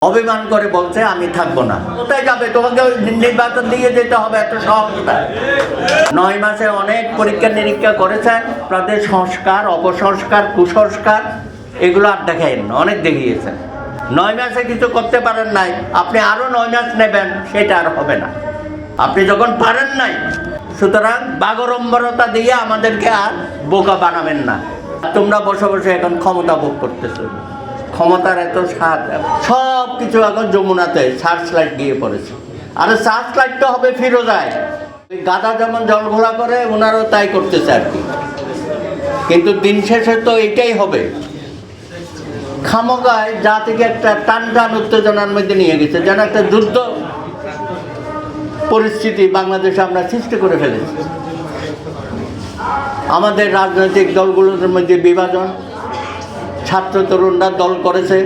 অভিমান করে বলছে আমি থাকবো না। কোথায় যাবে? তোমাকে নির্বাচন দিয়ে যেতে হবে, এত সহজ না। 9 মাসে অনেক পরীক্ষা নিরীক্ষা করেছে, আপনাদের সংস্কার, অপসংস্কার, কুসংস্কার এগুলো আর দেখেন, অনেক দেখিয়েছেন। 9 মাসে কিছু করতে পারেন নাই, আপনি আরো 9 মাস নেবেন, সেটা আর হবে না। আপনি যখন পারেন নাই, সুতরাং বাগড়ম্বরতা দিয়ে আমাদেরকে আর বোকা বানাবেন না। তোমরা বসে বসে এখন ক্ষমতা ভোগ করতেছো, ক্ষমতার এত স্বাদ, সব কিছু এখন যমুনাতে সার্চ লাইট গিয়ে পড়েছে। আরে সার্চ লাইট তো হবে ফিরোজায়, গাদা যেমন জল ঘোলা করে ওনারাও তাই করতেছে আর কি। কিন্তু দিন শেষে তো এটাই হবে। খামোগায় জাতিকে একটা টান টান উত্তেজনার মধ্যে নিয়ে গেছে, যেন একটা যুদ্ধ পরিস্থিতি বাংলাদেশে আমরা সৃষ্টি করে ফেলেছি। আমাদের রাজনৈতিক দলগুলোর মধ্যে বিভাজন, ছাত্র তরুণরা দল করেছে,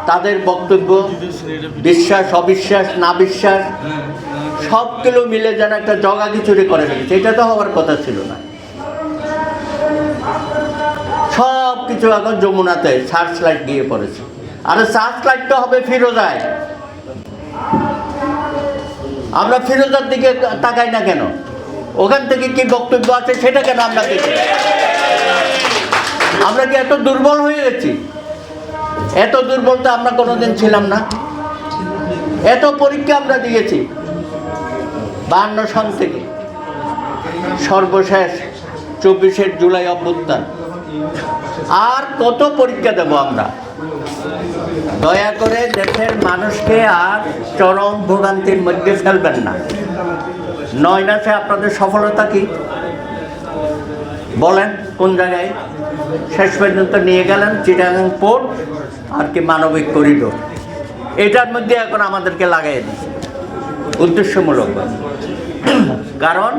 তাদের বক্তব্য, বিশ্বাস অবিশ্বাস না বিশ্বাস সবগুলো মিলে যেন একটা জগাখিচুড়ি করে ফেলেছে। এটা তো হওয়ার কথা ছিল না। সব কিছু এখন যমুনাতে সার্চ লাইট গিয়ে পড়েছে। আরে সার্চ লাইট তো হবে ফিরোজায়, আমরা ফিরোজার দিকে তাকাই না কেন? ওখান থেকে কি বক্তব্য আছে সেটা কেন আমরা দেখি? আমরা কি এত দুর্বল হয়ে গেছি? এত দুর্বল তো আমরা কোনোদিন ছিলাম না। এত পরীক্ষা আমরা দিয়েছি 52 সন থেকে, সর্বশেষ 24 জুলাই অভ্যুত্থান। আর কত পরীক্ষা দেব আমরা? দয়া করে দেশের মানুষকে আর চরম ভোগান্তির মধ্যে ফেলবেন না। 9 মাসে আপনাদের সফলতা কি বলেন? কোন জায়গায় শেষ পর্যন্ত নিয়ে গেলেন? চিটাগাং পোর্ট আর কি মানবিক করিডোর, এটার মধ্যে এখন আমাদেরকে লাগাই দিচ্ছে উদ্দেশ্যমূলক। কারণ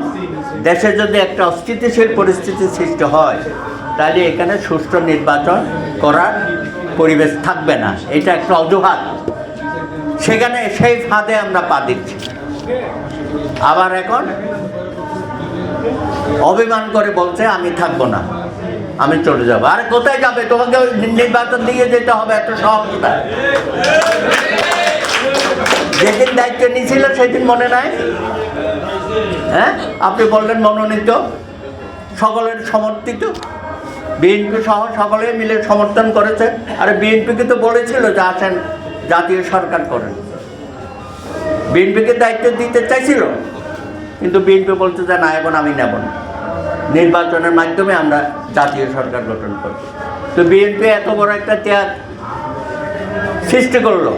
দেশে যদি একটা অস্থিতিশীল পরিস্থিতি সৃষ্টি হয়, তাহলে এখানে সুষ্ঠু নির্বাচন করার পরিবেশ থাকবে না। এটা একটা অজুহাত। সেখানে সেই ফাঁদে আমরা পা দিচ্ছি। আবার এখন অভিমান করে বলছে আমি থাকবো না, আমি চলে যাবো। আর কোথায় যাবে? তোমাকে নির্বাচন দিয়ে যেতে হবে, এত সহজ না। যেদিন দায়িত্ব নিয়েছিল সেদিন মনে নাই? হ্যাঁ, আপনি বললেন মনোনীত, সকলের সমর্থিত, বিএনপি সহ সকলে মিলে সমর্থন করেছে। আরে বিএনপিকে তো বলেছিল যে আসেন জাতীয় সরকার করেন। বিএনপিকে দায়িত্ব দিতে চাইছিল, কিন্তু বিএনপি বলতে যে না, এখন আমি নেব না, নির্বাচনের মাধ্যমে আমরা জাতীয় সরকার গঠন করব। তো বিএনপি এত বড় একটা ত্যাগ সৃষ্টি করলো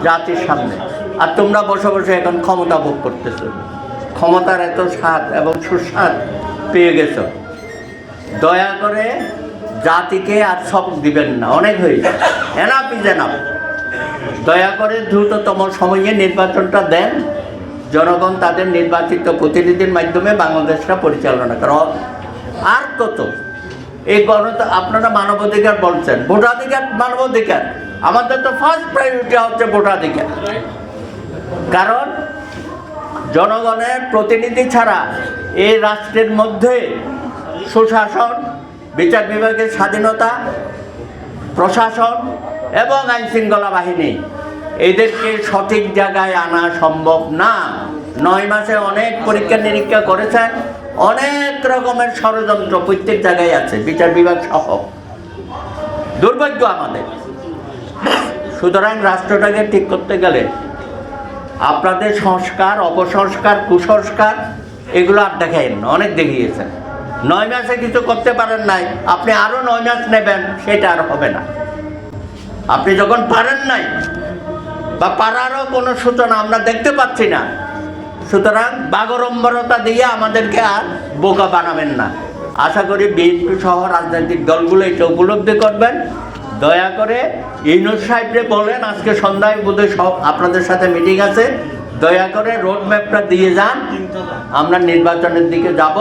জাতির সামনে, আর তোমরা বসে বসে এখন ক্ষমতা ভোগ করতেছো। ক্ষমতার এত স্বাদ এবং সুস্বাদ পেয়ে গেছো। দয়া করে জাতিকে আর সবক দিবেন না, অনেক হয়েছে, এনাফ ইজ এনাফ। দয়া করে দ্রুততম সময়ে নির্বাচনটা দেন, জনগণ তাদের নির্বাচিত প্রতিনিধির মাধ্যমে বাংলাদেশটা পরিচালনা করে। আর কত এই আপনারা মানবাধিকার বলছেন, ভোটাধিকার, মানবাধিকার, আমাদের তো ফার্স্ট প্রায়োরিটি হচ্ছে ভোটাধিকার। কারণ জনগণের প্রতিনিধি ছাড়া এই রাষ্ট্রের মধ্যে সুশাসন, বিচার বিভাগের স্বাধীনতা, প্রশাসন এবং আইনশৃঙ্খলা বাহিনী, এদেরকে সঠিক জায়গায় আনা সম্ভব না। 9 মাসে অনেক পরীক্ষা নিরীক্ষা করেছেন, অনেক রকমের ষড়যন্ত্র প্রত্যেক জায়গায় আছে, বিচার বিভাগ সহ। দুর্ভাগ্য আমাদের। সুতরাং রাষ্ট্রটাকে ঠিক করতে গেলে আপনাদের সংস্কার, অপসংস্কার, কুসংস্কার এগুলো আর দেখেন, অনেক দেখিয়েছেন। 9 মাসে কিছু করতে পারেন নাই, আপনি আরো 9 মাস নেবেন, সেটা আর হবে না। আপনি যখন পারেন নাই বা পারারও কোনো সূচনা আমরা দেখতে পাচ্ছি না, সুতরাং বাগড়ম্বরতা দিয়ে আমাদেরকে আর বোকা বানাবেন না। আশা করি বিএনপি সহ রাজনৈতিক দলগুলো এটা উপলব্ধি করবেন। দয়া করে ইউনূস সাহেবরে বলেন, আজকে সন্ধ্যায় বোধহয় সব আপনাদের সাথে মিটিং আছে, দয়া করে রোড ম্যাপটা দিয়ে যান, আমরা নির্বাচনের দিকে যাব।